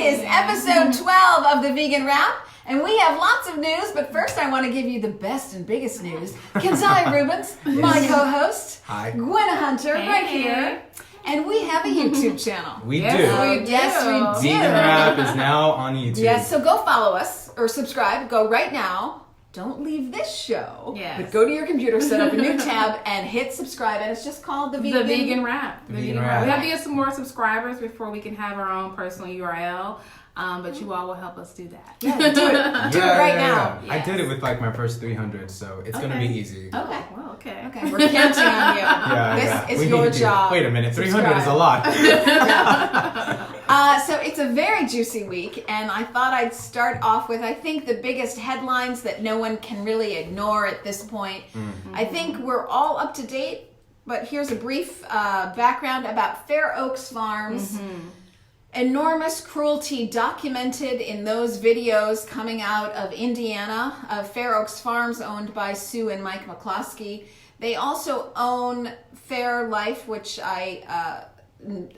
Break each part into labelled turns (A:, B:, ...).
A: is episode 12 of the Vegan Wrap, and we have lots of news, but first I want to give you the best and biggest news. Kenzai Rubens, my co-host.
B: Hi.
A: Gwenna Hunter, right here. And we have a YouTube channel.
B: We do.
A: Yes, we do.
B: Vegan Wrap is now on YouTube.
A: Yes, so go follow us or subscribe. Go right now. Don't leave this show.
C: Yes.
A: But go to your computer, set up a new tab, and hit subscribe. And it's just called the Vegan
C: Wrap.
B: The Vegan Wrap.
C: We have to get some more subscribers before we can have our own personal URL. But you all will help us do that.
A: Yeah, do it. Do it right now.
B: I did it with like my first 300, so it's gonna be easy.
A: Okay.
C: Well, okay.
A: Okay, we're counting on you. This is your job.
B: Wait a minute, 300
A: Subscribe.
B: is a lot.
A: So it's a very juicy week, and I thought I'd start off with, I think, the biggest headlines that no one can really ignore at this point.
B: Mm-hmm.
A: I think we're all up to date, but here's a brief background about Fair Oaks Farms. Enormous cruelty documented in those videos coming out of Indiana, of Fair Oaks Farms, owned by Sue and Mike McCloskey. They also own Fair Life, which I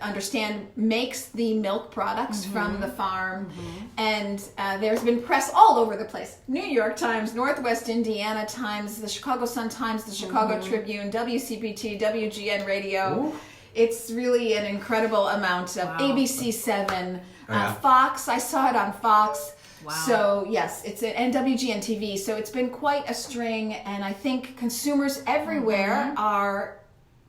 A: understand makes the milk products from the farm. And there's been press all over the place. New York Times, Northwest Indiana Times, the Chicago Sun-Times, the Chicago Tribune, WCPT, WGN Radio.
B: Ooh.
A: It's really an incredible amount of ABC7, Fox. I saw it on Fox.
C: Wow.
A: So yes, it's and WGN TV. So it's been quite a string, and I think consumers everywhere are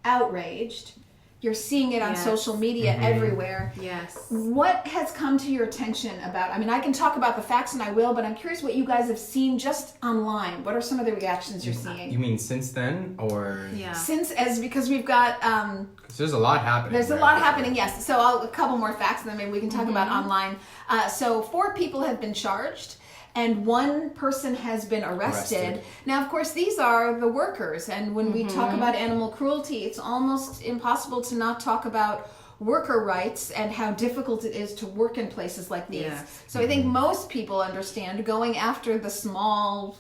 A: outraged. You're seeing it on social media everywhere.
C: Yes.
A: What has come to your attention about, I mean, I can talk about the facts and I will, but I'm curious what you guys have seen just online. What are some of the reactions you're seeing?
B: You mean since then, or?
C: Yeah.
A: Because we've got,
B: 'Cause there's a lot happening.
A: there's a lot happening, yes. So a couple more facts and then maybe we can talk about online. So 4 people have been charged and 1 person has been arrested. Now, of course, these are the workers. And when we talk about animal cruelty, it's almost impossible to not talk about worker rights and how difficult it is to work in places like these.
C: Yes.
A: So I think most people understand going after the small,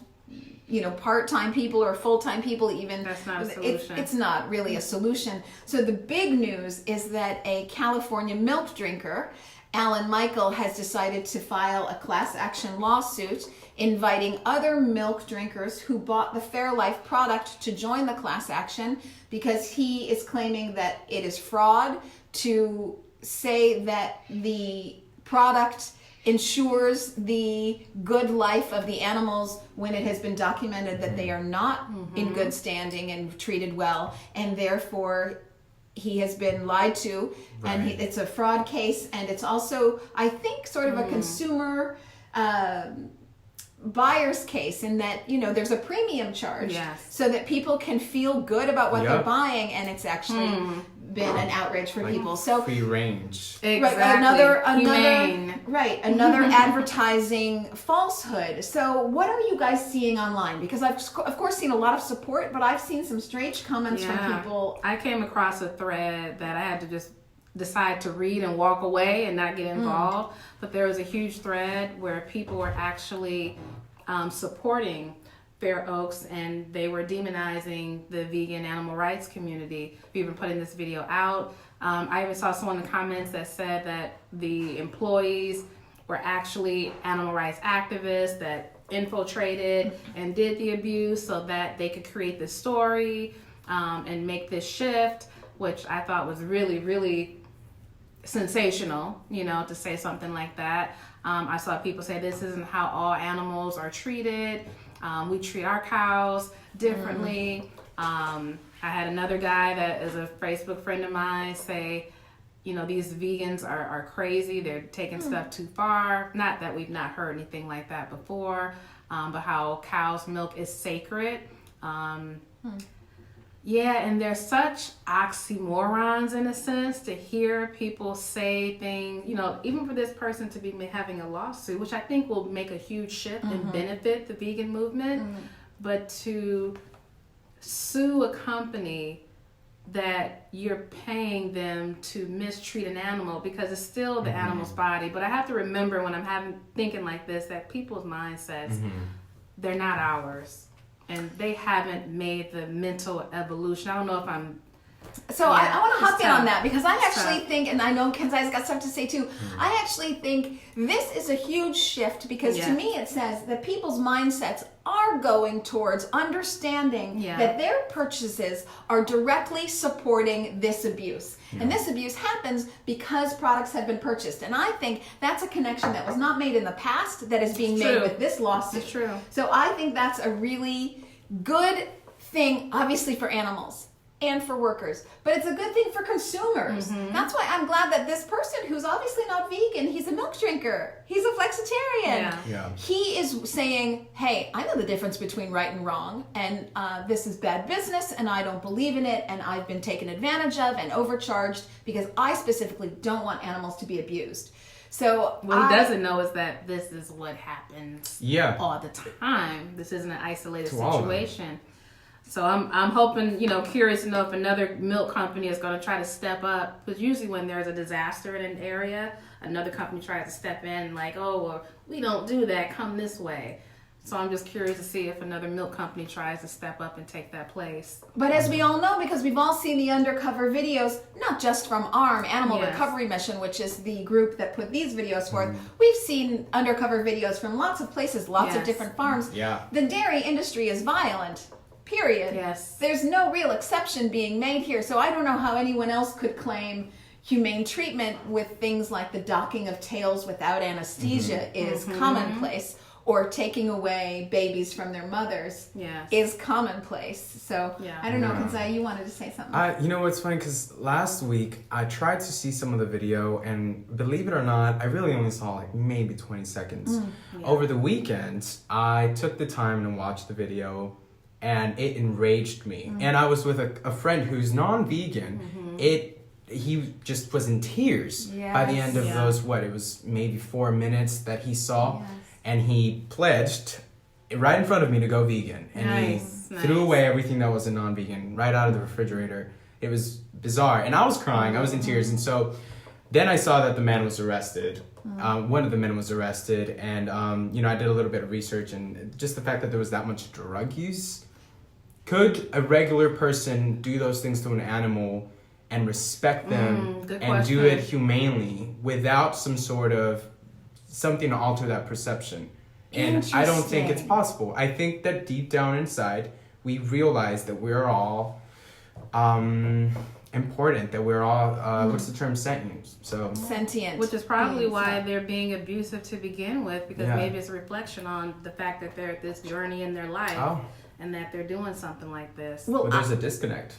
A: part-time people or full-time people even.
C: That's not a solution.
A: It's not really a solution. So the big news is that a California milk drinker, Alan Michael, has decided to file a class action lawsuit inviting other milk drinkers who bought the Fairlife product to join the class action because he is claiming that it is fraud to say that the product ensures the good life of the animals when it has been documented that they are not in good standing and treated well, and therefore he has been lied to, and it's a fraud case, and it's also, I think, sort of a consumer buyer's case in that, there's a premium charge so that people can feel good about what they're buying, and it's actually been an outrage for people. So
B: free range.
C: Exactly.
A: Another advertising falsehood. So what are you guys seeing online? Because I've of course seen a lot of support, but I've seen some strange comments from people.
C: I came across a thread that I had to just decide to read and walk away and not get involved. But there was a huge thread where people were actually supporting Fair Oaks, and they were demonizing the vegan animal rights community. We've been putting this video out. I even saw someone in the comments that said that the employees were actually animal rights activists that infiltrated and did the abuse so that they could create this story and make this shift, which I thought was really, really sensational, to say something like that. I saw people say this isn't how all animals are treated. We treat our cows differently. I had another guy that is a Facebook friend of mine say, these vegans are crazy. They're taking stuff too far. Not that we've not heard anything like that before, but how cow's milk is sacred. Yeah, and there's such oxymorons in a sense to hear people say things, even for this person to be having a lawsuit, which I think will make a huge shift and benefit the vegan movement, but to sue a company that you're paying them to mistreat an animal because it's still the animal's body. But I have to remember when I'm thinking like this, that people's mindsets, they're not ours. And they haven't made the mental evolution. I don't know if I'm
A: So I want to hop in
C: tough.
A: on that because I
C: It's
A: actually
C: tough.
A: think, and I know Kenzai's got stuff to say too. I actually think this is a huge shift because to
C: Yeah.
A: me it says that people's mindsets are going towards understanding
C: Yeah.
A: that their purchases are directly supporting this abuse. And this abuse happens because products have been purchased. And I think that's a connection that was not made in the past that is being
C: It's
A: made
C: true.
A: with this lawsuit.
C: It's true.
A: So I think that's a really good thing, obviously for animals and for workers, but it's a good thing for consumers.
C: Mm-hmm.
A: That's why I'm glad that this person, who's obviously not vegan, he's a milk drinker, he's a flexitarian.
C: Yeah.
B: Yeah.
A: He is saying, hey, I know the difference between right and wrong, and this is bad business, and I don't believe in it, and I've been taken advantage of and overcharged because I specifically don't want animals to be abused. So
C: What he doesn't know is that this is what happens
B: Yeah.
C: all the time. This isn't an isolated
B: To all of them.
C: situation. So I'm hoping, curious to know if another milk company is going to try to step up. Because usually when there's a disaster in an area, another company tries to step in like, oh, well, we don't do that. Come this way. So I'm just curious to see if another milk company tries to step up and take that place.
A: But as we all know, because we've all seen the undercover videos, not just from ARM, Animal
C: Yes.
A: Recovery Mission, which is the group that put these videos forth, we've seen undercover videos from lots of places, lots of
C: Yes.
A: different farms.
B: Yeah.
A: The dairy industry is violent, period.
C: Yes.
A: There's no real exception being made here, so I don't know how anyone else could claim humane treatment with things like the docking of tails without anesthesia is commonplace, or taking away babies from their mothers
C: Yes.
A: is commonplace. So
C: Yeah.
A: I don't know,
B: Yeah.
A: Kenzai, you wanted to say something.
B: You know what's funny? Because last week I tried to see some of the video, and believe it or not, I really only saw like maybe 20 seconds.
C: Yeah.
B: Over the weekend, I took the time to watch the video, and it enraged me. And I was with a friend who's non-vegan. He just was in tears by the end of
C: Yes.
B: those. It was maybe 4 minutes that he saw,
A: Yes.
B: and he pledged right in front of me to go vegan, and
C: Nice,
B: he threw
C: nice.
B: away everything that was a non-vegan right out of the refrigerator. It was bizarre, and I was crying. I was in tears, and so then I saw that the man was arrested. One of the men was arrested, and I did a little bit of research, and just the fact that there was that much drug use. Could a regular person do those things to an animal and respect them
C: good
B: and do
C: question.
B: it humanely without some sort of something to alter that perception? And I don't think it's
A: Interesting.
B: possible. I think that deep down inside, we realize that we're all important, that we're all, what's the term, sentient. So,
A: Sentient.
C: Which is probably
A: beings,
C: why
A: yeah.
C: they're being abusive to begin with, because
B: Yeah.
C: maybe it's a reflection on the fact that they're at this journey in their life
B: oh,
C: and that they're doing something like this.
A: Well,
B: well, there's a disconnect.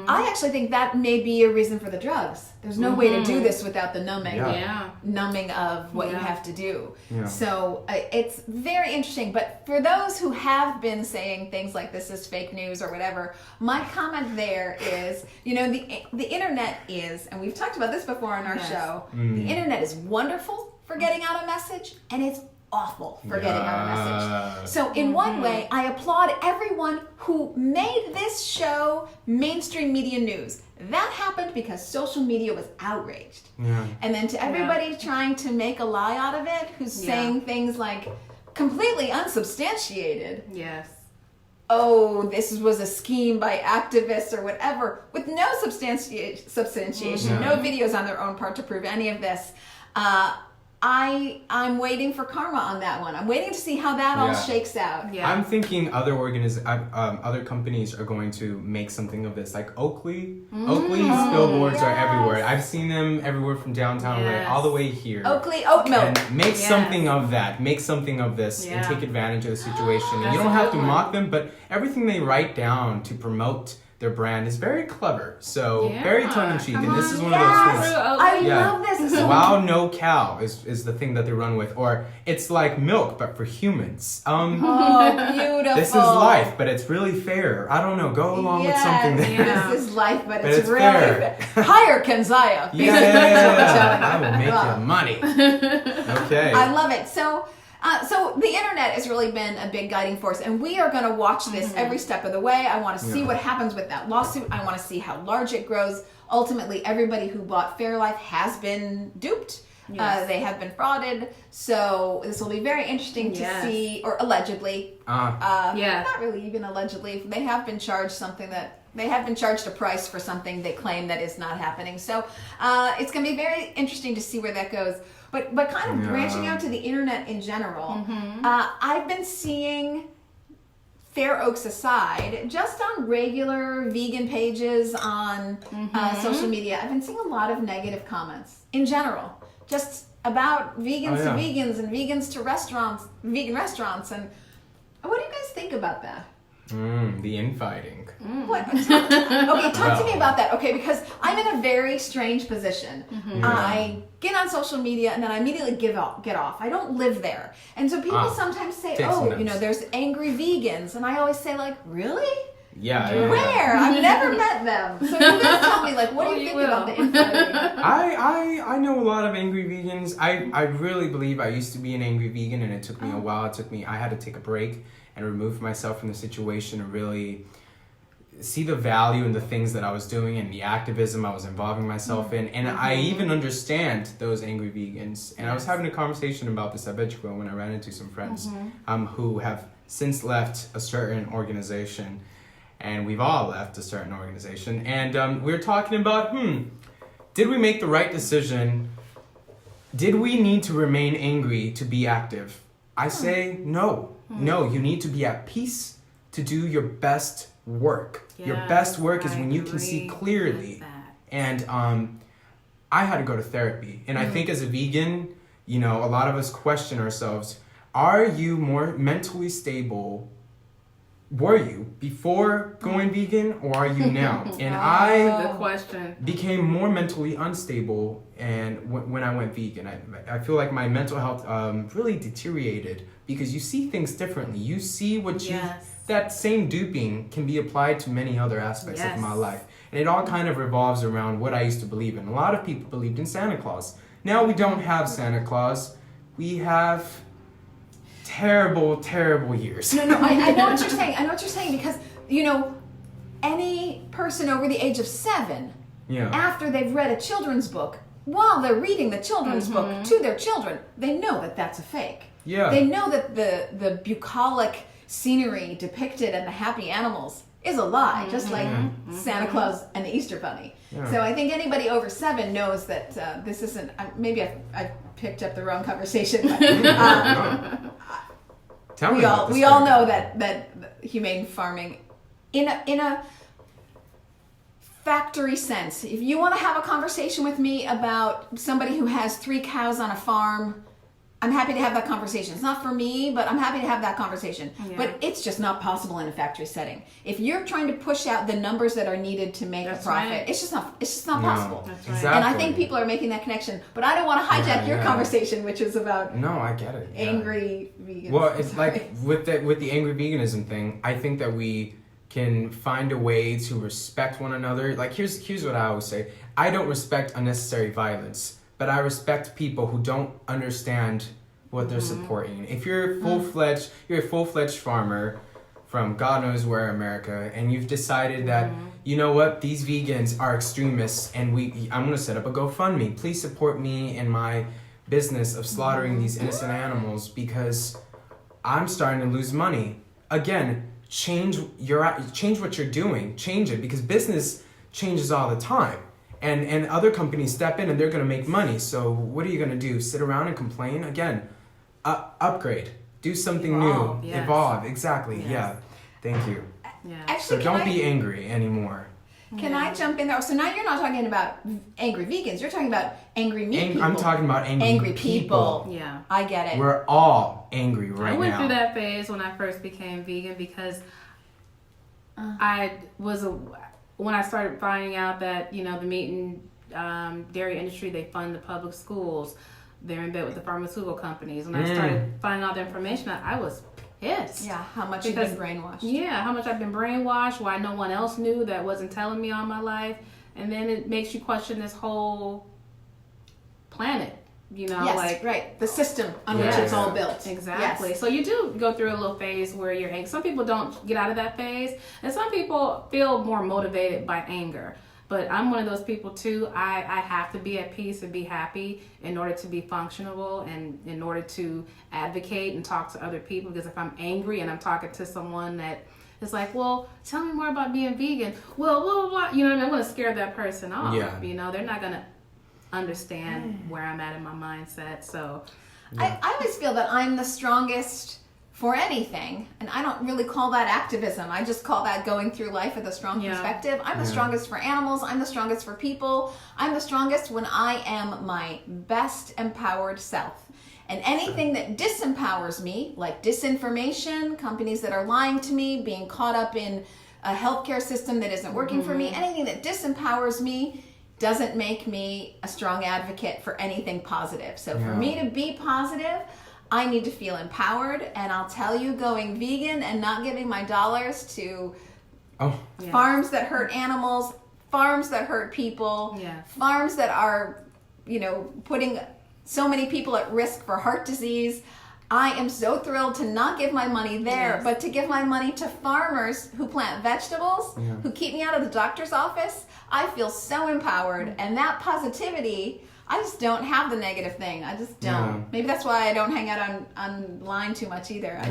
A: I actually think that may be a reason for the drugs. There's no way to do this without the numbing.
B: Yeah.
C: Yeah.
A: Numbing of what you
C: Yeah.
A: have to do.
B: Yeah.
A: So it's very interesting. But for those who have been saying things like this is fake news or whatever, my comment there is, the internet is, and we've talked about this before on our
C: Yes.
A: show, the internet is wonderful for getting out a message, and it's awful for getting out a message.
B: Yeah.
A: So in one way, I applaud everyone who made this show mainstream media news. That happened because social media was outraged.
B: Yeah.
A: And then to everybody trying to make a lie out of it, who's
C: Yeah.
A: saying things like completely unsubstantiated.
C: Yes.
A: Oh, this was a scheme by activists or whatever, with no substantiation, no videos on their own part to prove any of this. I'm waiting for karma on that one. I'm waiting to see how that all
B: Yeah.
A: shakes out.
C: Yeah.
B: I'm thinking other companies are going to make something of this, like Oakley. Oakley's billboards are
A: yes.
B: everywhere. I've seen them everywhere from downtown right
C: Yes.
B: all the way here.
A: Oakley oat milk.
B: And make
C: Yes.
B: something of that. Make something of this and
C: Yeah.
B: take advantage of the situation. And
C: That's
B: you don't
C: a
B: have
C: good
B: to
C: one.
B: mock them, but everything they write down to promote their brand is very clever. So
C: Yeah.
B: very tongue in cheek.
C: Come
B: And this
C: on.
B: is one
A: Yes.
B: of those things.
A: I
B: Yeah.
A: love this. So
B: Wow, no cow is the thing that they run with. Or it's like milk, but for humans.
A: Oh, beautiful.
B: This is life, but it's really fair. I don't know. Go along with something that.
C: Yeah.
A: This is life, but,
B: But
A: it's
B: it's
A: really
B: fair.
A: Hire Kenzaya.
B: Yeah, I will make you money. Okay.
A: I love it. So the internet has really been a big guiding force, and we are going to watch this every step of the way. I want to see
B: Yeah.
A: what happens with that lawsuit. I want to see how large it grows. Ultimately, everybody who bought Fairlife has been duped.
C: Yes.
A: They have been frauded. So this will be very interesting to
C: Yes.
A: see, or allegedly.
B: Uh,
C: Yeah.
A: Not really even allegedly. They have been charged something that they have been charged a price for something they claim that is not happening. So it's going to be very interesting to see where that goes. But kind of branching out to the internet in general, I've been seeing, Fair Oaks aside, just on regular vegan pages on social media, I've been seeing a lot of negative comments in general, just about vegans to vegans and vegans to restaurants, vegan restaurants. And what do you guys think about that?
B: The infighting.
A: What? Okay, talk to me about that. Okay, because I'm in a very strange position. I get on social media and then I immediately get off. I don't live there. And so people sometimes say, there's angry vegans. And I always say, like, really?
B: Yeah.
A: Where? I've never met them. So you guys tell me, like, what do you think about the infighting?
B: I know a lot of angry vegans. I really believe I used to be an angry vegan, and it took me a while. I had to take a break and remove myself from the situation and really see the value in the things that I was doing and the activism I was involving myself in. And I even understand those angry vegans. And I was having a conversation about this at VegGrow when I ran into some friends who have since left a certain organization. And we've all left a certain organization. And we were talking about, did we make the right decision? Did we need to remain angry to be active? I say no. No, you need to be at peace to do your best work. Your best work is when you can see clearly. And I had to go to therapy. And I think as a vegan, a lot of us question ourselves, are you more mentally stable? Were you before going vegan, or are you now? And
C: Good question.
B: became more mentally unstable, and when I went vegan, I feel like my mental health really deteriorated because you see things differently. You see that same duping can be applied to many other aspects of my life, and it all kind of revolves around what I used to believe in. A lot of people believed in Santa Claus. Now we don't have Santa Claus. We have terrible years.
A: No, I know what you're saying. I know what you're saying because, any person over the age of 7, after they've read a children's book, while they're reading the children's book to their children, they know that that's a fake.
B: Yeah.
A: They know that the bucolic scenery depicted and the happy animals is a lie, just like Santa Claus and the Easter Bunny. Yeah. So I think anybody over 7 knows that this isn't, maybe I've picked up the wrong conversation, but we all know that humane farming in a factory sense. If you want to have a conversation with me about somebody who has 3 cows on a farm, I'm happy to have that conversation. It's not for me, but I'm happy to have that conversation. Yeah. But it's just not possible in a factory setting. If you're trying to push out the numbers that are needed to make a profit, it's just not possible.
B: That's right. Exactly.
A: And I think people are making that connection. But I don't want to hijack your conversation, which is about
B: I get it.
A: Angry vegans.
B: Well, it's like with the angry veganism thing, I think that we can find a way to respect one another. Like here's what I always say. I don't respect unnecessary violence, but I respect people who don't understand what they're supporting. If you're a full-fledged farmer from God knows where America, and you've decided that, you know what, these vegans are extremists, and I'm gonna set up a GoFundMe. Please support me in my business of slaughtering these innocent animals because I'm starting to lose money. Again, change what you're doing. Change it, because business changes all the time. And other companies step in and they're going to make money. So what are you going to do? Sit around and complain? Again, upgrade. Do something new.
C: Yes.
B: Evolve. Exactly. Yes. Yeah. Thank you.
C: Yeah.
A: Actually,
B: so don't be angry anymore.
A: Can I jump in there? So now you're not talking about angry vegans. You're talking about angry meat people.
B: I'm talking about angry people.
C: Yeah.
A: I get it.
B: We're all angry right now.
C: I went through that phase when I first became vegan because when I started finding out that, the meat and dairy industry, they fund the public schools. They're in bed with the pharmaceutical companies. When I started finding out the information, I was pissed.
A: Yeah, how much you've been brainwashed.
C: Yeah, how much I've been brainwashed, why no one else knew that wasn't telling me all my life. And then it makes you question this whole planet.
A: Yes, right. The system on which it's all built.
C: Exactly.
A: Yes.
C: So you do go through a little phase where you're angry. Some people don't get out of that phase, and some people feel more motivated by anger. But I'm one of those people too. I have to be at peace and be happy in order to be functional and in order to advocate and talk to other people. Because if I'm angry and I'm talking to someone that it's like, well, tell me more about being vegan. Well, blah, blah, blah. You know what I mean? I'm going to scare that person off.
B: Yeah.
C: You know, they're not going to understand where I'm at in my mindset. So,
A: I always feel that I'm the strongest for anything, and I don't really call that activism. I just call that going through life with a strong perspective. I'm the strongest for animals. I'm the strongest for people. I'm the strongest when I am my best empowered self. And anything that disempowers me, like disinformation, companies that are lying to me, being caught up in a healthcare system that isn't working for me, anything that disempowers me doesn't make me a strong advocate for anything positive. So for me to be positive, I need to feel empowered, and I'll tell you, going vegan and not giving my dollars to farms that hurt animals, farms that hurt people, farms that are, putting so many people at risk for heart disease. I am so thrilled to not give my money there, but to give my money to farmers who plant vegetables, who keep me out of the doctor's office. I feel so empowered, and that positivity, I just don't have the negative thing. I just don't.
B: Yeah.
A: Maybe that's why I don't hang out online too much either. I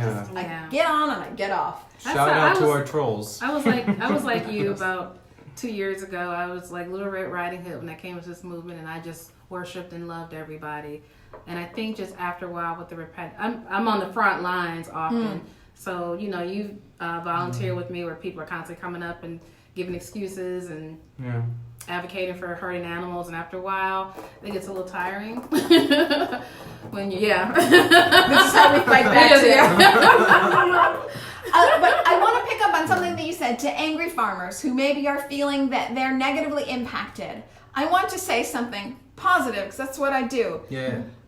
A: get on and I get off.
B: Shout out to our trolls.
C: I was like you about 2 years ago. I was like Little Red Riding Hood when I came to this movement, and I just worshipped and loved everybody. And I think just after a while with the I'm on the front lines often. So, you volunteer with me where people are constantly coming up and giving excuses and advocating for hurting animals, and after a while it gets a little tiring when you
A: This is how we fight back too. But I want to pick up on something that you said to angry farmers who maybe are feeling that they're negatively impacted. I want to say something positive, because that's what I do.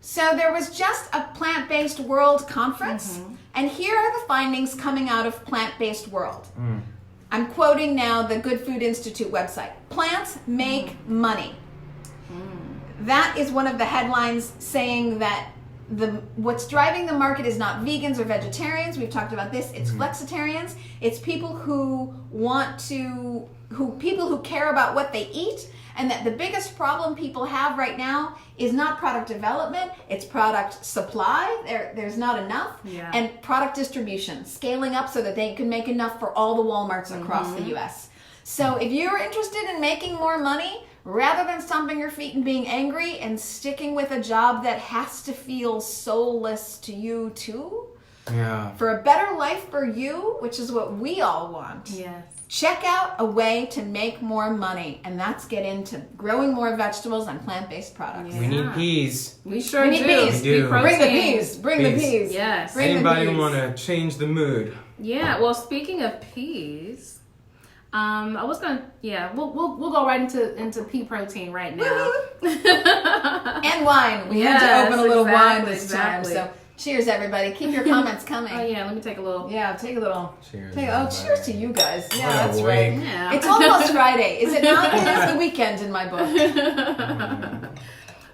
A: So there was just a Plant-Based World Conference, and here are the findings coming out of Plant-Based World. I'm quoting now the Good Food Institute website. Plants make money. That is one of the headlines, saying that what's driving the market is not vegans or vegetarians. We've talked about this. It's flexitarians. It's people who people who care about what they eat, and that the biggest problem people have right now is not product development, it's product supply. There's not enough. And product distribution, scaling up so that they can make enough for all the Walmarts across the US. So if you're interested in making more money, rather than stomping your feet and being angry and sticking with a job that has to feel soulless to you too, for a better life for you, which is what we all want, check out a way to make more money, and that's get into growing more vegetables and plant-based products.
B: We need peas.
C: We sure
A: We need peas.
B: We do.
A: Bring the peas. Bring the
B: Peas.
A: peas.
C: Yes.
A: Bring the
B: Anybody
A: peas.
B: want to change the mood?
C: Yeah. Well, speaking of peas, I was gonna. Yeah. We'll go right into pea protein right now.
A: And wine. We had to
C: Yes,
A: open a little wine
C: exactly,
A: this
C: exactly.
A: time. So cheers, everybody. Keep your comments coming.
C: Oh yeah. Let me take a little.
A: Yeah, take a little.
B: Cheers.
A: Cheers to you guys. Yeah,
B: What a
A: that's
B: week.
A: right.
C: Yeah.
A: It's almost Friday. Is it not? It is the weekend in my book.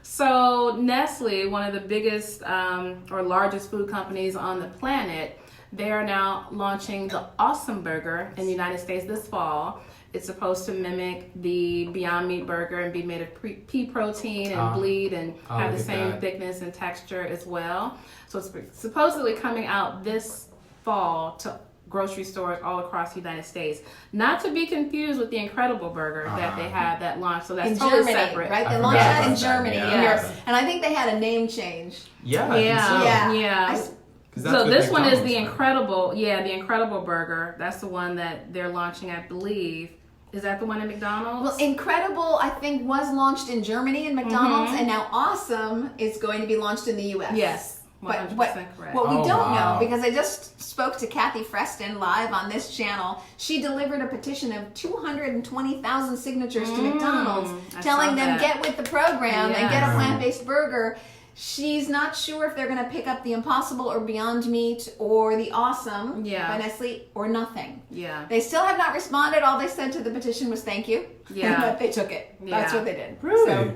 C: So Nestle, one of the biggest or largest food companies on the planet, they are now launching the Awesome Burger in the United States this fall. It's supposed to mimic the Beyond Meat burger and be made of pea protein and bleed and have the
B: look at
C: same
B: that.
C: thickness and texture as well. So it's supposedly coming out this fall to grocery stores all across the United States. Not to be confused with the Incredible Burger that they had that launched. So that's
A: In
C: totally
A: Germany,
C: separate.
A: right? They
B: I
A: launched
B: forgot
A: that in
B: about that,
A: Germany.
B: yeah.
A: in
C: Yes.
A: Europe. And I think they had a name change.
B: Yeah, I think so.
C: Yeah.
B: 'Cause that's
C: So
B: what
C: this one is
B: McDonald's
C: the
B: did.
C: Incredible, the Incredible Burger. That's the one that they're launching, I believe. Is that the one at McDonald's?
A: Well, Incredible, I think, was launched in Germany in McDonald's, and now Awesome is going to be launched in the U.S.
C: Yes, 100%
A: But
C: correct.
A: what we
B: Oh,
A: don't
B: wow.
A: know, because I just spoke to Kathy Freston live on this channel, she delivered a petition of 220,000 signatures to McDonald's
C: I
A: telling
C: saw
A: them
C: that.
A: get with the program and get a
B: Yes.
A: plant-based burger. She's not sure if they're going to pick up the Impossible or Beyond Meat or the Awesome by Nestle or nothing.
C: Yeah.
A: They still have not responded. All they said to the petition was thank you.
C: Yeah.
A: But they took it. That's
C: Yeah.
A: what they did.
B: Really?
A: So,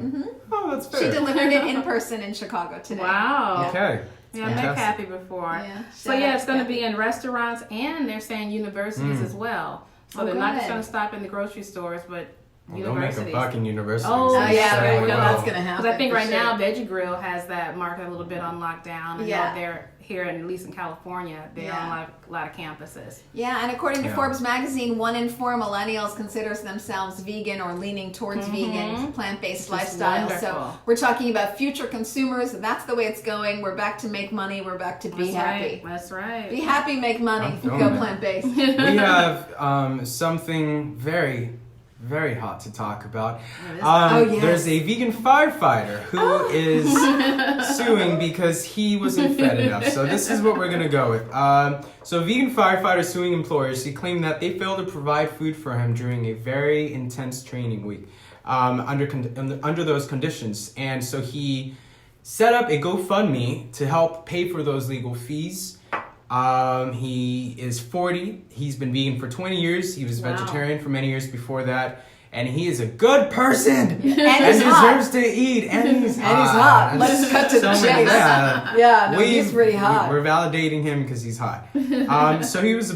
B: Oh, that's fair.
A: she delivered it in person in Chicago today.
C: Wow.
B: Okay.
C: Yeah, I met
B: Fantastic.
C: Kathy before.
A: Yeah.
C: So
A: Shout
C: yeah,
A: out
C: it's
A: to
C: going to
A: Kathy.
C: be in restaurants and they're saying universities as well. So
A: Oh,
C: they're not just
A: good.
C: going to stop in the grocery stores, but
B: Well, they'll make a
C: universities.
B: buck in universities.
C: Oh,
A: Oh yeah,
C: So,
A: there you go.
C: well,
A: That's gonna happen.
C: Because I think
A: for
C: right
A: sure.
C: now Veggie Grill has that market a little bit on lockdown. And
A: Yeah.
C: they're here, at least in California, they're
A: Yeah.
C: on a lot of campuses.
A: Yeah, and according to
B: Yeah.
A: Forbes magazine, 1 in 4 millennials considers themselves vegan or leaning towards vegan, plant-based
C: Which is
A: lifestyle. So
C: wonderful.
A: we're talking about future consumers. That's the way it's going. We're back to make money. We're back to be
C: That's
A: happy.
C: Right. That's right.
A: Be happy, make money.
B: I'm feeling
A: Go
B: it.
A: plant-based.
B: We have something very, very hot to talk about.
A: Oh, yes.
B: There's a vegan firefighter who is suing because he wasn't fed enough. So this is what we're gonna go with. So a vegan firefighter suing employers. He claimed that they failed to provide food for him during a very intense training week under those conditions, and so he set up a GoFundMe to help pay for those legal fees. He is 40. He's been vegan for 20 years. He was
C: Wow.
B: vegetarian for many years before that. And he is a good person
A: And he's
B: deserves
A: hot.
B: to eat. And he's hot.
A: And he's hot. Let's cut to the chase.
B: Yeah.
A: Yeah, no, he's pretty hot.
B: We're validating him because he's hot. So he was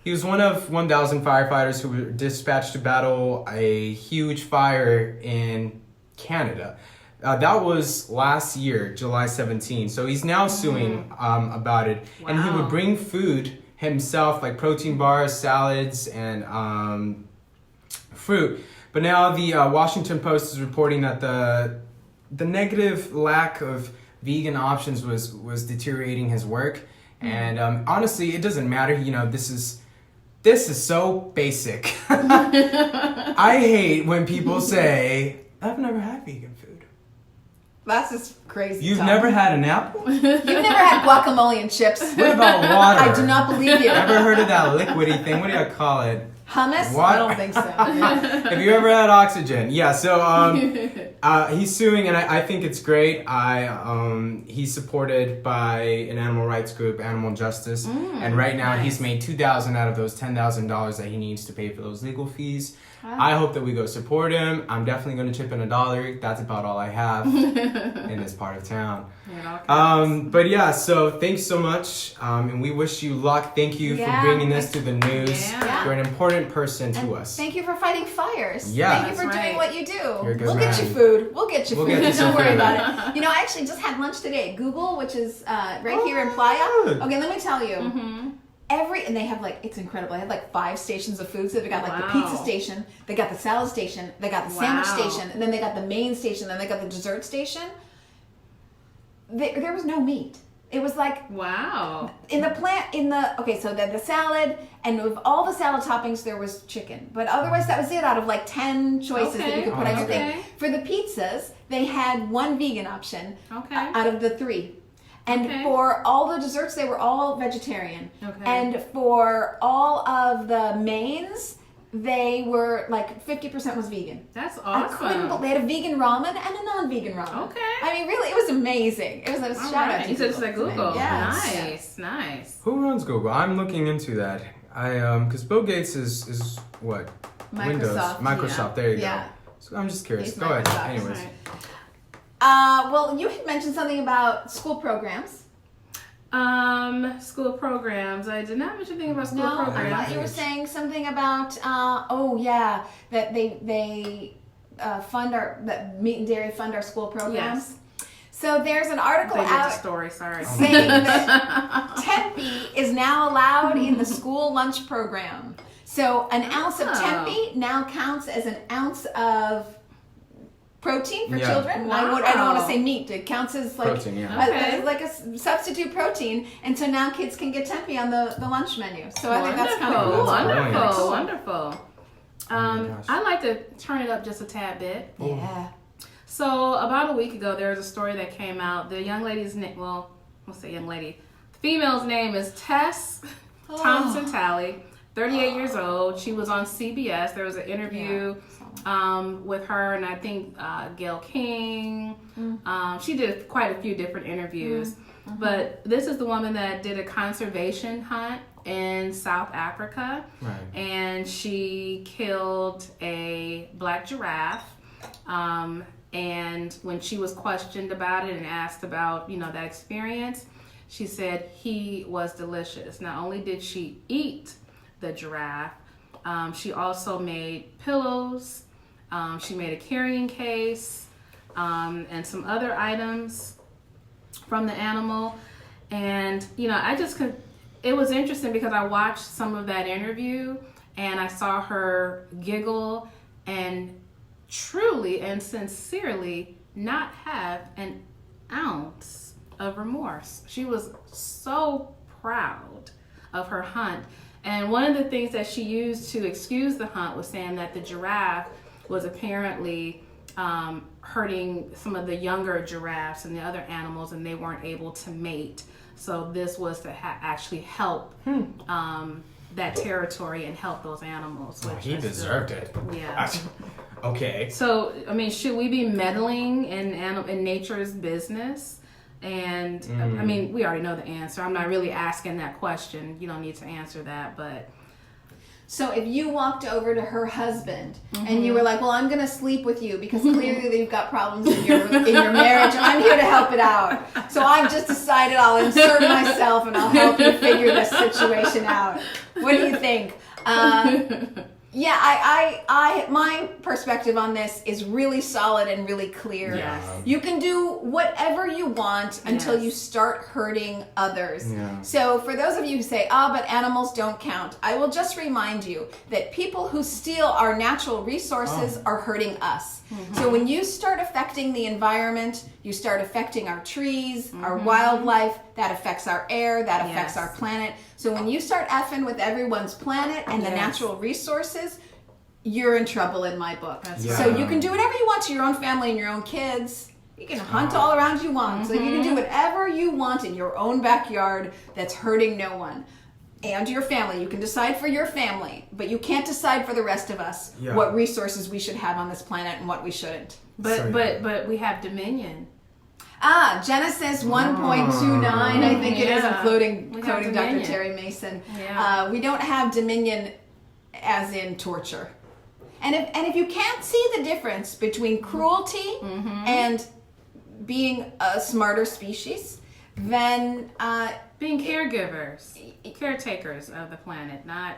B: he was one of 1,000 firefighters who were dispatched to battle a huge fire in Canada. That was last year, July 17. So he's now suing about it. And he would
C: Wow.
B: bring food himself, like protein bars, salads, and fruit. But now the Washington Post is reporting that the negative lack of vegan options was deteriorating his work. And honestly, it doesn't matter. You know, this is so basic. I hate when people say, I've never had vegan food.
A: That's just crazy.
B: You've
A: talk.
B: never had an apple?
A: You've never had guacamole and chips.
B: What about water?
A: I do not believe you.
B: Ever heard of that liquidy thing? What do you call it?
A: Hummus?
B: What?
A: I don't think so.
B: Have you ever had oxygen? Yeah, so he's suing, and I think it's great. He's supported by an animal rights group, Animal Justice, and right now he's made $2,000 out of those $10,000 that he needs to pay for those legal fees. I hope that we go support him. I'm definitely going to chip in $1. That's about all I have in this part of town. But yeah, so thanks so much, and we wish you luck. Thank you for
A: Yeah.
B: bringing this to the news.
C: Yeah.
B: You're an important person to
A: And
B: us.
A: thank you for fighting fires.
B: Yeah.
A: Thank you for
C: That's
A: doing
C: right.
A: what you do.
B: You're a good
A: We'll get you
B: man.
A: food. We'll get you
B: We'll
A: food.
B: get you some
A: Don't worry
B: food.
A: about it. You know, I actually just had lunch today at Google, which is right here in Playa.
B: good.
A: Okay, let me tell you.
C: Mm-hmm.
A: And they have it's incredible. They have 5 stations of food. So they got the
C: Wow.
A: pizza station, they got the salad station, they got the sandwich
C: Wow.
A: station, and then they got the main station, then they got the dessert station. There was no meat. It was
C: Wow.
A: so the salad, and with all the salad toppings there was chicken, but otherwise that was it out of 10 choices that you could put on your thing.
C: Okay.
A: For the pizzas they had one vegan option
C: Okay.
A: out of the 3, and
C: Okay.
A: for all the desserts they were all vegetarian,
C: Okay.
A: and for all of the mains they were 50% was vegan.
C: That's
A: I couldn't
C: awesome.
A: They had a vegan ramen and a non-vegan ramen.
C: Okay.
A: I mean, really, it was amazing. It was a
C: All
A: shout out
C: right.
A: to
C: You said it's
A: Google.
C: at Google.
A: Yes.
C: Nice.
B: Who runs Google? I'm looking into that. Because Bill Gates is what? Windows.
A: Microsoft,
B: Microsoft. There you
A: Yeah.
B: go. So I'm just curious.
A: He's
B: Go ahead.
A: Microsoft.
B: Anyways.
C: Right.
A: Well, you had mentioned something about school programs.
C: School programs. I did not mention anything about school
A: No, I
C: programs.
A: thought you were saying something about. That they fund that Meat and Dairy fund our school programs.
C: Yes.
A: So there's an article
C: They did the
A: out
C: story. Sorry.
A: saying that Tempeh is now allowed in the school lunch program. So an ounce of
C: Oh.
A: Tempeh now counts as an ounce of protein for
B: Yeah.
A: children. I don't want to say meat. It counts as
B: Protein, yeah.
C: Okay.
A: a substitute protein, and so now kids can get Tempeh on the lunch menu. So I think that's kind of
C: Wonderful.
A: cool.
B: That's brilliant.
C: Wonderful. Wonderful.
B: my gosh.
C: I like to turn it up just a tad bit.
A: Yeah.
C: So about a week ago, there was a story that came out. The young lady's name, well, what's the young lady? The female's name is Tess Thompson Talley, 38 years old. She was on CBS. There was an interview with her and I think Gail King. She did quite a few different interviews. But this is the woman that did a conservation hunt in South Africa.
B: Right.
C: And she killed a black giraffe. And when she was questioned about it and asked about, that experience, she said he was delicious. Not only did she eat the giraffe, She also made pillows. She made a carrying case and some other items from the animal. And, it was interesting because I watched some of that interview and I saw her giggle and truly and sincerely not have an ounce of remorse. She was so proud of her hunt. And one of the things that she used to excuse the hunt was saying that the giraffe was apparently hurting some of the younger giraffes and the other animals, and they weren't able to mate. So this was to actually help that territory and help those animals.
B: Oh, he deserved it.
C: Yeah.
B: Okay.
C: So, should we be meddling in nature's business? And we already know the answer. I'm not really asking that question. You don't need to answer that, but.
A: So if you walked over to her husband and you were like, well, I'm going to sleep with you because clearly you've got problems in your marriage. I'm here to help it out. So I've just decided I'll insert myself and I'll help you figure this situation out. What do you think? Yeah, I my perspective on this is really solid and really clear.
C: Yes.
A: You can do whatever you want until you start hurting others.
B: Yeah.
A: So for those of you who say, but animals don't count, I will just remind you that people who steal our natural resources are hurting us. So when you start affecting the environment, you start affecting our trees, our wildlife, that affects our air, that affects our planet. So when you start effing with everyone's planet and the natural resources, you're in trouble in my book. So you can do whatever you want to your own family and your own kids. You can hunt all around you want. So you can do whatever you want in your own backyard that's hurting no one. And your family. You can decide for your family, but you can't decide for the rest of us what resources we should have on this planet and what we shouldn't.
C: But we have dominion.
A: Genesis 1.29, I think it is. I'm quoting Dr.
C: dominion.
A: Terry Mason.
C: Yeah.
A: We don't have dominion as in torture. And if you can't see the difference between cruelty and being a smarter species, then
C: Being caregivers, caretakers of the planet, not.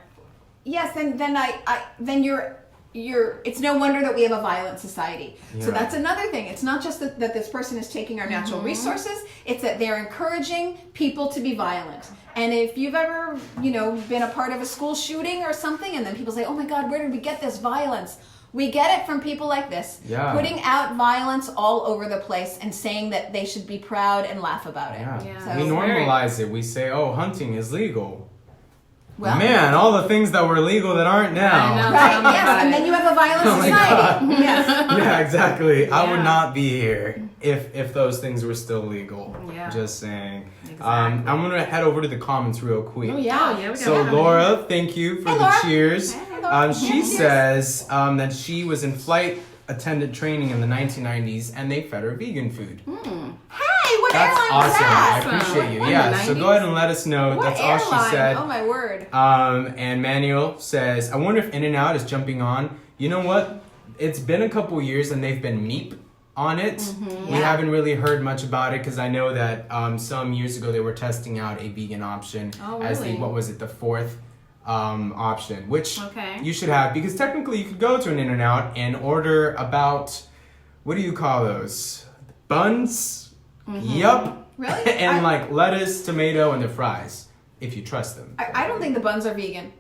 A: yes, then you're it's no wonder that we have a violent society. So that's another thing. It's not just that this person is taking our natural resources, it's that they're encouraging people to be violent. And if you've ever, been a part of a school shooting or something, and then people say, oh my God, where did we get this violence? We get it from people like this, putting out violence all over the place and saying that they should be proud and laugh about it.
B: Yeah.
A: So,
B: We normalize it. We say, hunting is legal.
A: well,
B: Man, all the things that were legal that aren't now.
C: I know.
A: right, yes, and then you have a violent
B: Oh my
A: society.
B: God.
A: Yes.
B: Yeah, exactly. I would
C: Yeah.
B: not be here if those things were still legal.
C: Yeah.
B: Just saying.
C: Exactly.
B: I'm gonna head over to the comments real quick.
A: Oh, yeah.
C: we
B: So
C: got
B: Laura, thank you for
A: Hey,
B: the
A: Laura.
B: cheers.
A: Hey, Laura.
B: She
A: Cheers.
B: says that she was in flight attendant training in the 1990s and they fed her vegan food.
A: Hey, what
B: That's
A: airline was
B: awesome.
A: that?
B: I appreciate you.
C: What, in
B: Yeah,
C: the
B: so
C: 90s?
B: go ahead and let us know.
A: What
B: That's
A: airline?
B: all she said.
A: Oh my word.
B: And Manuel says, I wonder if In-N-Out is jumping on. You know what? It's been a couple years and they've been meep on it. We
A: Yeah.
B: haven't really heard much about it because I know that some years ago they were testing out a vegan option as the,
C: really?
B: the fourth option, which
C: Okay.
B: you should have because technically you could go to an In-N-Out and order about, what do you call those? Buns? Yup.
A: Really?
B: And like lettuce, tomato, and the fries, if you trust them.
A: I don't think the buns are vegan.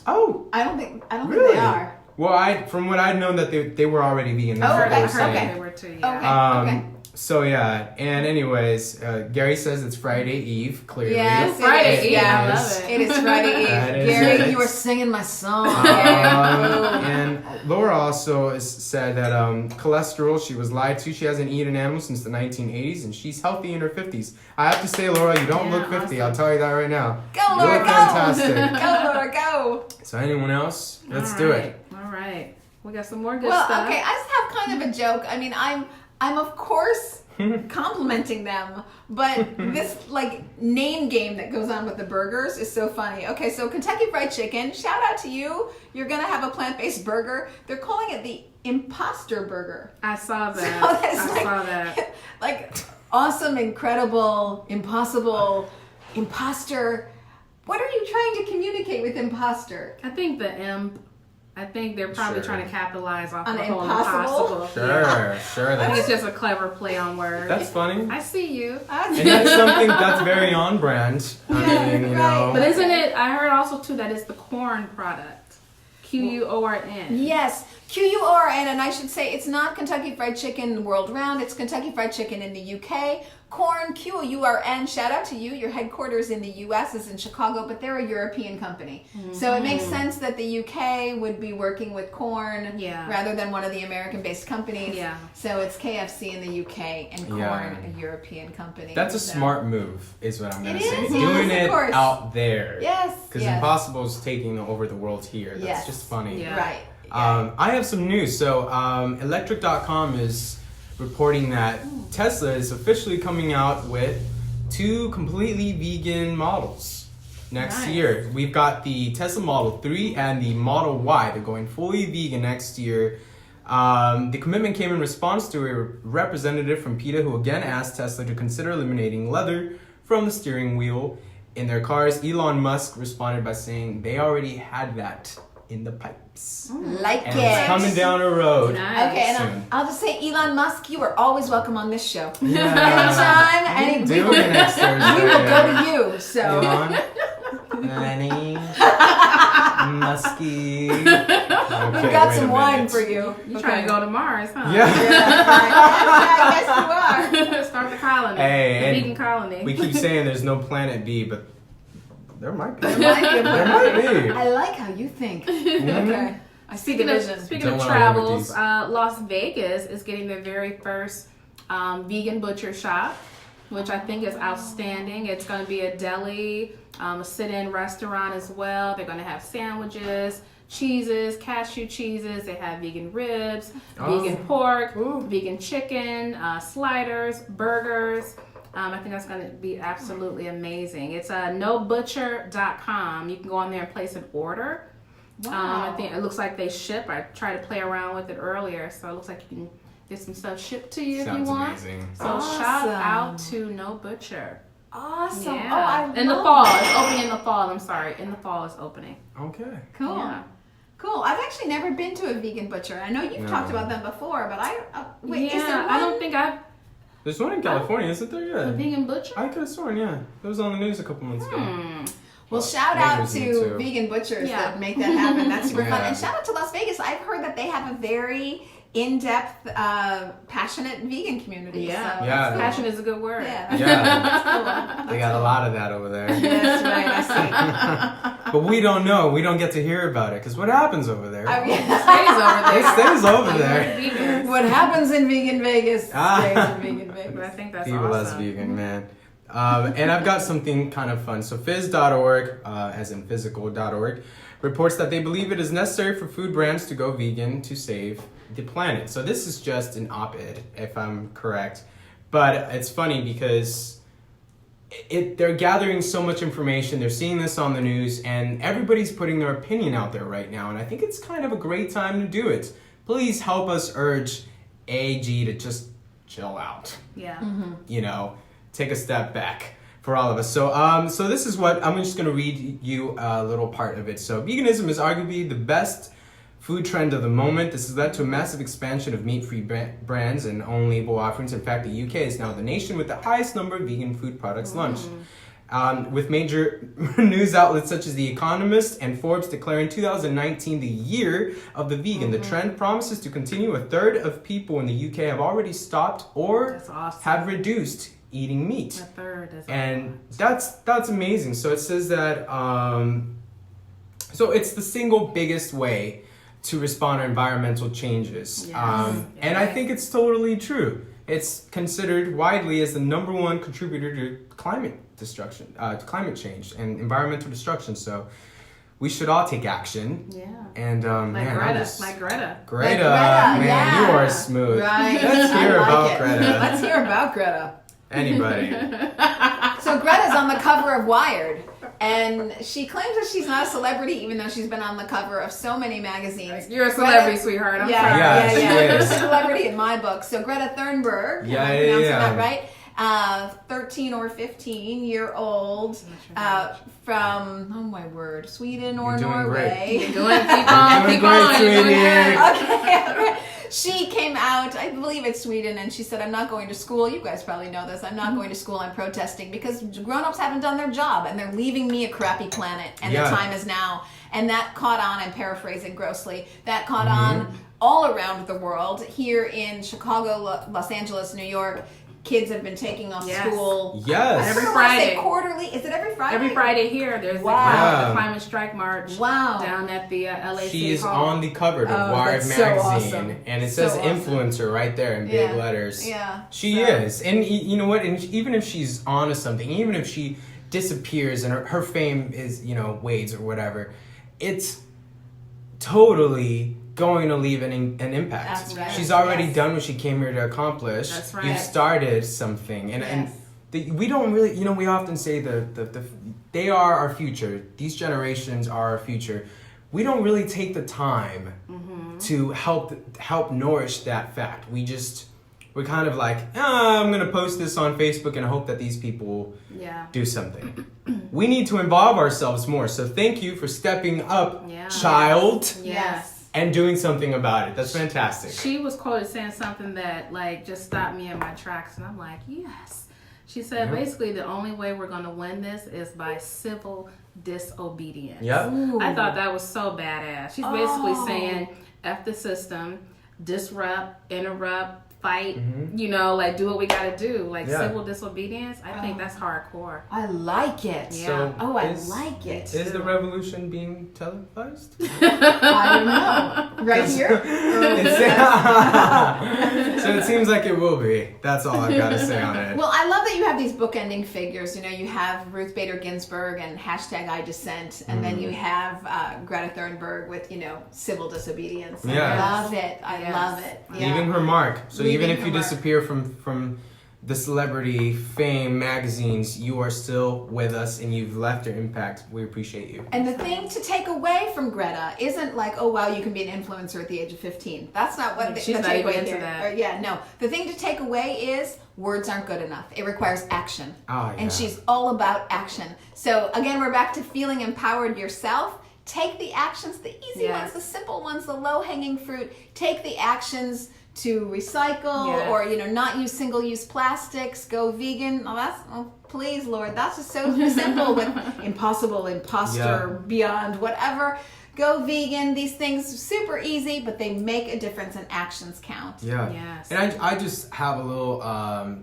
B: Oh,
A: I don't think
B: really?
A: they are.
B: Well, from what I'd known that they were already vegan. That's
A: Oh,
B: what
A: okay,
B: they were
C: I
B: saying.
C: heard
A: okay.
C: they were too.
A: Okay.
C: Yeah.
A: Okay.
B: So yeah, and anyways, Gary says it's Friday Eve. Clearly,
A: Yes,
C: Friday
A: it is.
C: Eve,
A: Yeah,
C: I love it.
A: It is Friday Eve.
B: That is
A: Gary,
B: it.
A: you were singing my song.
B: And Laura also said that cholesterol, she was lied to. She hasn't eaten animal since the 1980s, and she's healthy in her 50s. I have to say, Laura, you don't
C: Yeah,
B: look 50.
C: awesome.
B: I'll tell you that right now.
A: Go,
B: You
A: Laura,
B: look
A: go.
B: fantastic.
A: Go, Laura, go.
B: So anyone else? Let's
C: All
B: do
C: right.
B: it.
C: All right. We got some more good
A: Well,
C: stuff.
A: okay, I just have kind of a joke. I mean, I'm of course complimenting them, but this name game that goes on with the burgers is so funny. Okay, so Kentucky Fried Chicken, shout out to you. You're gonna have a plant-based burger. They're calling it the Imposter Burger.
C: I saw
A: So
C: that.
A: that's
C: I saw that.
A: like awesome, incredible, impossible, imposter. What are you trying to communicate with imposter?
C: I think the imp I think they're probably
B: Sure.
C: trying to capitalize off
A: On
C: the whole
A: impossible?
C: impossible.
B: Sure,
C: Yeah.
B: sure.
C: I think it's
B: That's,
C: just a clever play on words.
B: that's funny.
C: I see you.
B: And that's something that's very on brand. I mean, you know.
C: But isn't it? I heard also too that it's the corn product. QUORN.
A: Yes, QURN, and I should say it's not Kentucky Fried Chicken world round. It's Kentucky Fried Chicken in the UK. Corn, QURN. Shout out to you. Your headquarters in the US is in Chicago, but they're a European company, so it makes sense that the UK would be working with Corn
C: Yeah.
A: rather than one of the American-based companies.
C: Yeah.
A: So it's KFC in the UK and Corn,
B: Yeah.
A: a European company.
B: That's a
A: So-
B: smart move, is what I'm gonna
A: It
B: say.
A: is,
B: Doing
A: yes, of
B: it
A: course.
B: out there.
A: Yes.
B: Because
A: yes.
B: Impossible is taking over the world here. That's
A: Yes.
B: just funny.
C: Yeah.
A: Right. Yeah.
B: I have some news. So, Electric.com is reporting that Tesla is officially coming out with 2 completely vegan models next
C: Nice.
B: year. We've got the Tesla Model 3 and the Model Y. They're going fully vegan next year. The commitment came in response to a representative from PETA who again asked Tesla to consider eliminating leather from the steering wheel in their cars. Elon Musk responded by saying they already had that in the pipes.
A: Like
B: And
A: it.
B: it's coming down the road.
C: Nice.
A: Okay, and
B: Soon.
A: I'll just say, Elon Musk, you are always welcome on this show.
B: Yeah.
A: Anytime,
B: What are you
A: we
B: doing
A: will,
B: next Thursday?
A: we will go to you. So,
B: Elon, Lenny, Muskie.
A: we've got some wine for you.
C: You're trying to go to Mars, huh?
B: Yeah.
A: Yes, you are.
C: Start the colony.
B: Hey,
C: the
B: and
C: vegan colony.
B: We keep saying there's no planet B, but there might be.
A: There might be a
B: There
A: plan.
B: might be.
A: I like how you think.
B: Mhm.
A: Okay. I see the vision.
C: Speaking
B: Don't
C: of
B: wanna live with
C: travels,
B: these.
C: Las Vegas is getting their very first vegan butcher shop, which I think is outstanding. It's going to be a deli, a sit-in restaurant as well. They're going to have sandwiches, cheeses, cashew cheeses. They have vegan ribs,
B: Oh.
C: vegan pork,
B: Ooh.
C: vegan chicken, sliders, burgers. I think that's going to be absolutely amazing. It's nobutcher.com. You can go on there and place an order.
A: Wow.
C: I think it looks like they ship. I tried to play around with it earlier, so it looks like you can get some stuff shipped to you if you
B: Sounds
C: want.
B: amazing.
C: So
A: Awesome.
C: shout out to No Butcher.
A: Awesome.
C: Yeah.
A: Oh, I
C: in the
A: love
C: fall.
A: that.
C: It's opening in the fall. I'm sorry. In the fall it's opening.
B: Okay.
A: Cool.
C: Yeah.
A: Cool. I've actually never been to a vegan butcher. I know you've
B: No.
A: talked about them before, but wait,
C: yeah,
A: is there one?
C: I don't think I've
B: There's one in California, isn't there?
C: a
B: Yeah.
C: vegan butcher.
B: I could have sworn, yeah. It was on the news a couple months ago.
A: Well, shout
B: maybe it
A: out
B: was me
A: to
B: too.
A: vegan butchers
C: Yeah.
A: that make that happen. That's super fun.
B: Yeah.
A: And shout out to Las Vegas. I've heard that they have a very in-depth, passionate vegan community.
C: Yeah.
A: So
B: Yeah.
A: that's cool.
C: Passion is a good word.
A: Yeah.
B: Yeah. They got a lot of that over there.
A: That's right. I see.
B: But we don't know. We don't get to hear about it. Because what happens over there?
A: I mean,
C: Stays over
B: It
C: there.
B: stays over there.
C: Vegan.
A: what happens in vegan Vegas
B: Ah.
A: stays in vegan
C: But I
A: Vegas.
C: think that's
B: People
C: awesome.
B: that's vegan, man. And I've got something kind of fun. So phys.org, as in physical.org, reports that they believe it is necessary for food brands to go vegan to save the planet. So this is just an op-ed, if I'm correct. But it's funny because they're gathering so much information, they're seeing this on the news, and everybody's putting their opinion out there right now. And I think it's kind of a great time to do it. Please help us urge AG to just chill out.
C: Yeah.
B: You know, take a step back for all of us. So so this is what I'm just going to read you a little part of it. So veganism is arguably the best food trend of the moment. This has led to a massive expansion of meat-free brands and own-label offerings. In fact, the UK is now the nation with the highest number of vegan food products launched. With major news outlets such as The Economist and Forbes declaring 2019 the year of the vegan. The trend promises to continue. A third of people in the UK have already stopped or
C: That's awesome.
B: have reduced eating meat.
C: A third is
B: And that's amazing. So it says that so it's the single biggest way to respond to environmental changes.
C: Yes.
B: And I think it's totally true. It's considered widely as the number one contributor to climate destruction, to climate change and environmental destruction. So we should all take action.
C: Yeah.
B: And
C: Like
B: man, I'm
C: Greta.
B: just-
C: Like Greta.
B: Greta,
A: Like Greta,
B: man,
A: yeah.
B: you are smooth.
A: Right.
B: Let's
A: I
B: hear
A: like
B: about
A: it.
B: Greta.
A: Let's hear about Greta.
B: Anybody?
A: So Greta's on the cover of Wired, and she claims that she's not a celebrity, even though she's been on the cover of so many magazines.
C: You're a celebrity, sweetheart. I'm sorry.
B: Yeah, she
A: She's a
B: is.
A: celebrity in my book. So Greta Thunberg,
B: Yeah,
A: am I
B: yeah,
A: pronouncing
B: yeah.
A: that right? 13 or 15-year-old from, oh my word, Sweden or
B: You're doing
A: Norway.
C: Keep on.
B: Doing great, sweetie.
A: Okay. She came out, I believe it's Sweden, and she said, I'm not going to school. You guys probably know this. I'm not going to school. I'm protesting because grown-ups haven't done their job and they're leaving me a crappy planet, and
B: Yeah.
A: the time is now. And that caught on, I'm paraphrasing grossly, that caught on all around the world. Here in Chicago, Los Angeles, New York, kids have been taking off
C: Yes.
A: school.
B: Yes.
C: Every
A: I don't wanna say
C: Friday.
A: quarterly. Is it every Friday?
C: Every Friday here, there's
A: Wow.
C: the climate strike march
A: Wow.
C: down at the LA
B: She
C: City
B: is
C: Hall.
B: on the cover of
A: Oh,
B: Wired
A: that's so
B: magazine,
A: awesome.
B: and it
A: So
B: says
A: awesome.
B: influencer right there in big
A: Yeah.
B: letters.
A: Yeah.
B: She
A: So-
B: is, and you know what? And even if she's onto something, even if she disappears and her fame is, you know, wades or whatever, it's totally going to leave an impact.
A: That's right.
B: She's already
A: Yes.
B: done what she came here to accomplish.
C: That's right.
B: You've started something, and
A: Yes.
B: we don't really, you know, we often say they are our future. These generations are our future. We don't really take the time to help nourish that fact. We're kind of like, I'm gonna post this on Facebook and hope that these people
C: Yeah.
B: do something. We need to involve ourselves more. So thank you for stepping up,
C: Yeah.
B: child,
A: Yes.
B: and doing something about it. That's fantastic.
C: She was quoted saying something that like just stopped me in my tracks, and I'm like, yes. She said
B: Yeah.
C: basically the only way we're going to win this is by civil disobedience.
B: Yep.
A: Ooh.
C: I thought that was so badass. She's basically
A: Oh.
C: saying F the system, disrupt, interrupt, fight,
B: Mhm.
C: you know, like do what we got to do. Like
B: Yeah.
C: civil disobedience, I think that's hardcore.
A: I like it.
C: Yeah.
B: So
A: Oh, I
B: is-
A: like it.
B: Is the revolution being televised?
A: I don't know. Right here?
B: So it seems like it will be. That's all I've got to say on it.
A: Well, I love that you have these bookending figures. You know, you have Ruth Bader Ginsburg and hashtag I dissent, and then you have Greta Thunberg with, you know, civil disobedience.
B: Yes.
A: I love it. I
C: Yes.
A: love it. Yeah.
B: Leaving her mark. So even
A: Leaving
B: if
A: her
B: you
A: mark.
B: disappear from the celebrity fame magazines, you are still with us and you've left your impact. We appreciate you.
A: And the thing to take away from Greta isn't like, oh wow, you can be an influencer at the age of 15. That's not what
C: She's
A: the
C: not even
A: takeaway
C: into
A: here.
C: that.
A: Or, yeah, no. The thing to take away is words aren't good enough. It requires action.
B: Oh, yeah.
A: And she's all about action. So again, we're back to feeling empowered yourself. Take the actions, the easy
C: Yes.
A: ones, the simple ones, the low-hanging fruit. Take the actions to recycle
C: Yes.
A: or, you know, not use single-use plastics, go vegan. Please, Lord, that's just so simple with impossible, imposter, beyond, whatever. Go vegan. These things super easy, but they make a difference and actions count.
B: Yeah.
C: Yes.
B: And I just have a little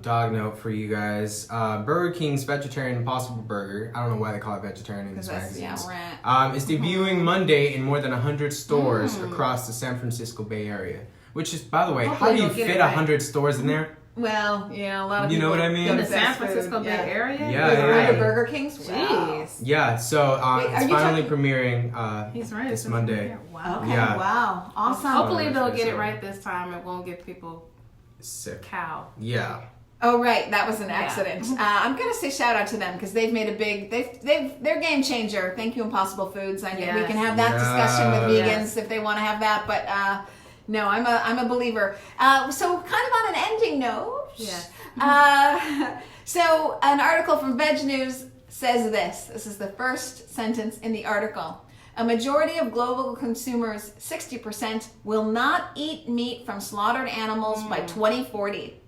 B: dog note for you guys. Burger King's Vegetarian Impossible Burger. I don't know why they call it vegetarian in these
A: Because that's,
B: magazines.
A: yeah, right.
B: Is debuting Monday in more than 100 stores across the San Francisco Bay Area. Which is, by the way, how
C: Hopefully
B: do you
C: they'll get
B: fit
C: it right.
B: 100 stores in there?
A: Well, yeah, a lot of
B: You know
A: people
B: what I mean?
A: go
C: In
A: to
C: the San
A: fast food,
C: Francisco Bay
A: yeah.
C: Area?
B: Yeah,
A: With
B: yeah.
A: other Burger Kings? Wow.
C: Jeez.
B: Yeah, so
A: Wait, are
B: it's
A: you
B: finally
A: talking-
B: premiering
C: He's right.
B: this
C: it's
B: Monday.
C: here. Wow.
A: Okay,
B: Yeah.
A: wow. Awesome.
C: Hopefully they'll
B: That's
C: get it
B: so-
C: right this time. It won't get people
B: Sick.
C: cow.
B: Yeah.
A: Oh right, that was an
C: Yeah.
A: accident. I'm gonna say shout out to them because they've made a big. They're game changer. Thank you, Impossible Foods. I know we
C: Yes.
A: can have that discussion with
B: Yes.
A: vegans if they want to have that, but no, I'm a believer. So kind of on an ending note.
C: Yes.
A: So an article from Veg News says this. This is the first sentence in the article. A majority of global consumers, 60%, will not eat meat from slaughtered animals by 2040.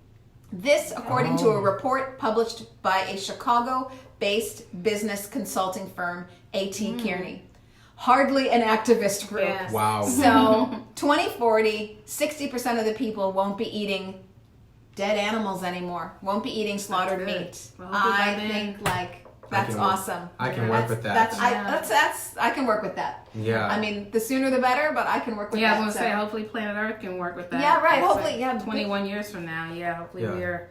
A: This, according to a report published by a Chicago-based business consulting firm, A.T. Kearney. Hardly an activist group.
C: Yes.
B: Wow.
A: So 2040, 60% of the people won't be eating dead animals anymore. Won't be eating slaughtered
C: good.
A: meat.
C: Well, hopefully by
A: I
C: then-
A: think like that's
B: can-
A: awesome.
B: I can
C: Yeah.
B: work
A: That's-
B: with that.
A: That's I can work with that.
B: Yeah.
A: I mean, the sooner the better, but I can work with
C: Yeah, I
A: that.
C: was gonna
A: so.
C: say, hopefully Planet Earth can work with that.
A: Yeah, right,
C: It's
A: hopefully, yeah.
C: 21 years from now, yeah, hopefully
B: Yeah.
C: we're...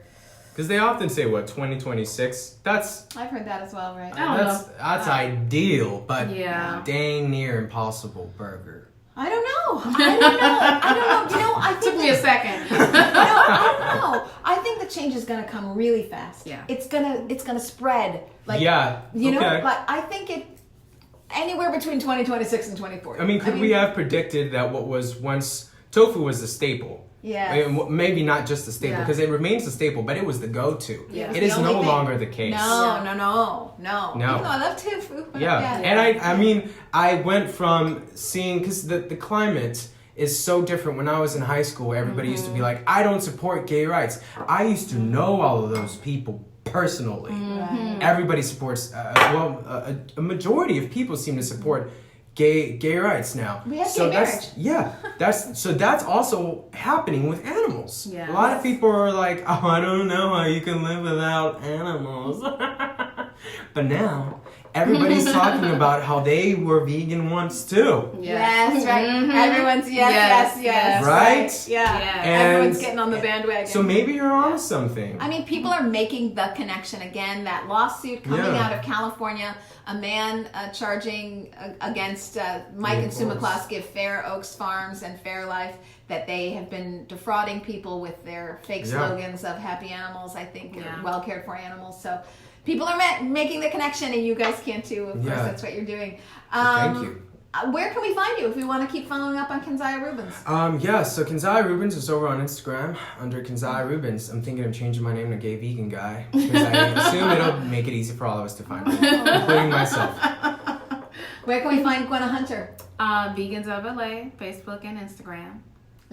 B: Because they often say, what, 2026? That's
A: I've heard that as well, right?
C: I don't know.
B: that's ideal, but
C: Yeah.
B: dang near impossible burger.
A: I don't know. I don't know. You know, I think
C: Took me a second.
A: no, I don't know. I think the change is going to come really fast.
C: Yeah.
A: It's gonna spread. Like
B: Yeah,
A: you know,
B: okay.
A: like I think it anywhere between 2026 and 2040.
B: I mean, could we have predicted that what was once tofu was the staple,
A: Yes.
B: Maybe not just a staple,
C: Yeah.
B: because it remains a staple, but it was the go-to.
C: Yeah.
B: It is
A: The only
B: no
A: thing.
B: longer the case.
A: No. Even though I love tofu. but
B: Yeah. And I mean, I went from seeing, because the climate is so different. When I was in high school, everybody used to be like, I don't support gay rights. I used to know all of those people personally.
A: Right.
B: Everybody supports, a majority of people seem to support gay rights now.
A: We have
B: so
A: gay
B: that's that's also happening with animals.
C: Yes.
B: A lot of people are like, oh, I don't know how you can live without animals. But now everybody's talking about how they were vegan once too.
A: Yes, right. Everyone's
C: Yes.
B: Right?
A: Yeah.
C: Yeah.
A: Everyone's
B: And
A: getting on the bandwagon.
B: So maybe you're on something.
A: I mean, people are making the connection again. That lawsuit coming
B: Yeah.
A: out of California, a man charging against Mike
B: Yeah,
A: and Sue
B: of course.
A: McCloskey of Fair Oaks Farms and Fairlife that they have been defrauding people with their fake
B: Yeah.
A: slogans of happy animals, I think, or
C: Yeah.
A: well cared for animals. So people are making the connection, and you guys can too. Of course,
B: Yeah.
A: that's what you're doing.
B: Thank you.
A: Where can we find you if we want to keep following up on Kenzaya Rubens?
B: So Kenzaya Rubens is over on Instagram under Kenzaya Rubens. I'm thinking of changing my name to Gay Vegan Guy, because I assume it'll make it easy for all of us to find me, including myself.
A: Where can we find Gwenna Hunter?
C: Vegans of LA, Facebook and Instagram.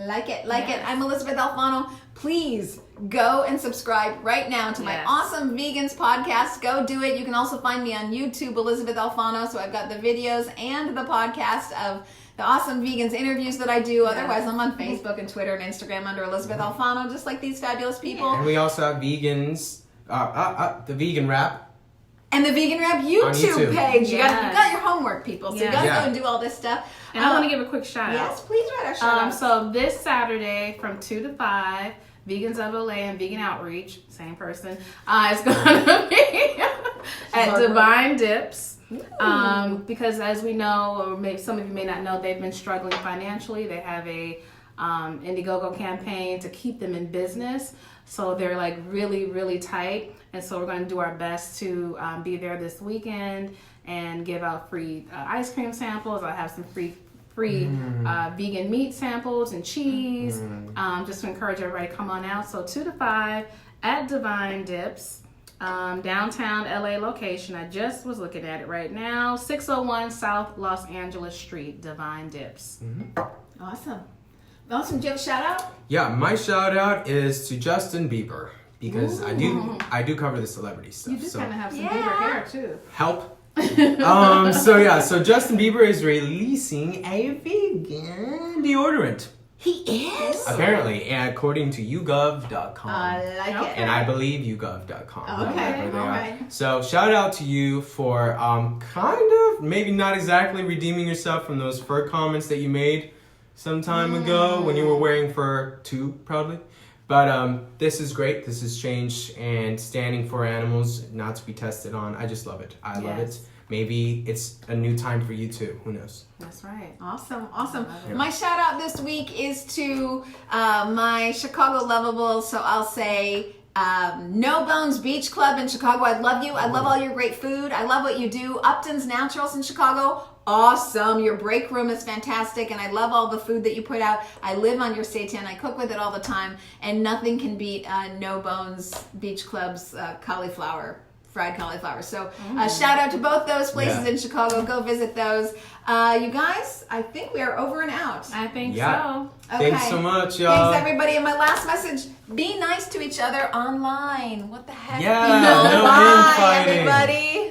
A: Like it.
C: Yes.
A: I'm Elizabeth Alfano. Please go and subscribe right now to my
C: Yes.
A: awesome Vegans podcast. Go do it. You can also find me on YouTube, Elizabeth Alfano. So I've got the videos and the podcast of the awesome vegans interviews that I do. Otherwise, I'm on Facebook and Twitter and Instagram under Elizabeth Alfano, just like these fabulous people.
B: And we also have vegans, the vegan rap.
A: And the Vegan Rap YouTube,
B: YouTube.
A: page. You
C: Yes.
A: got your homework, people. So you
C: Yes.
A: got to
B: Yeah.
A: go and do all this stuff.
C: And I want to give a quick shout out.
A: Yes, please write our shout out.
C: So this Saturday from 2 to 5, Vegans of LA and Vegan Outreach, same person, is going to be at Divine Dips. Because as we know, or maybe some of you may not know, they've been struggling financially. They have a Indiegogo campaign to keep them in business. So they're like really, really tight. And so we're going to do our best to be there this weekend and give out free ice cream samples. I have some free vegan meat samples and cheese, just to encourage everybody to come on out. So 2 to 5 at Divine Dips, downtown LA location. I just was looking at it right now. 601 South Los Angeles Street, Divine Dips.
A: Awesome. Do you have a shout out?
B: Yeah, my shout out is to Justin Bieber, because I do cover the celebrity stuff.
C: You do
B: so
C: kind of have some
A: Yeah.
C: Bieber hair too.
B: help. So Justin Bieber is releasing a vegan deodorant.
A: He is?
B: Apparently, according to YouGov.com.
A: I like
C: Okay.
A: it.
B: And I believe YouGov.com.
A: Okay,
B: whatever they are.
A: alright.
B: So shout out to you for kind of, maybe not exactly redeeming yourself from those fur comments that you made some time ago when you were wearing fur too, probably. But this is great. This is change and standing for animals not to be tested on. I just love it. I love it.
C: Yes.
B: Maybe it's a new time for you too. Who knows?
C: That's right.
A: Awesome.
B: it.
A: My shout out this week is to my Chicago Lovables. So I'll say No Bones Beach Club in Chicago. I love you. I love all your great food. I love what you do. Upton's Naturals in Chicago. Awesome. Your break room is fantastic, and I love all the food that you put out. I live on your seitan. I cook with it all the time, and nothing can beat No Bones Beach Club's fried cauliflower. So shout out to both those places
B: Yeah.
A: in Chicago. Go visit those. You guys, I think we are over and out.
C: I think
B: Yeah.
C: so.
B: Thanks
A: Okay.
B: so much, y'all.
A: Thanks, everybody. And my last message, be nice to each other online. What the heck?
B: Yeah,
A: people?
B: no
A: Bye,
B: infighting.
A: everybody.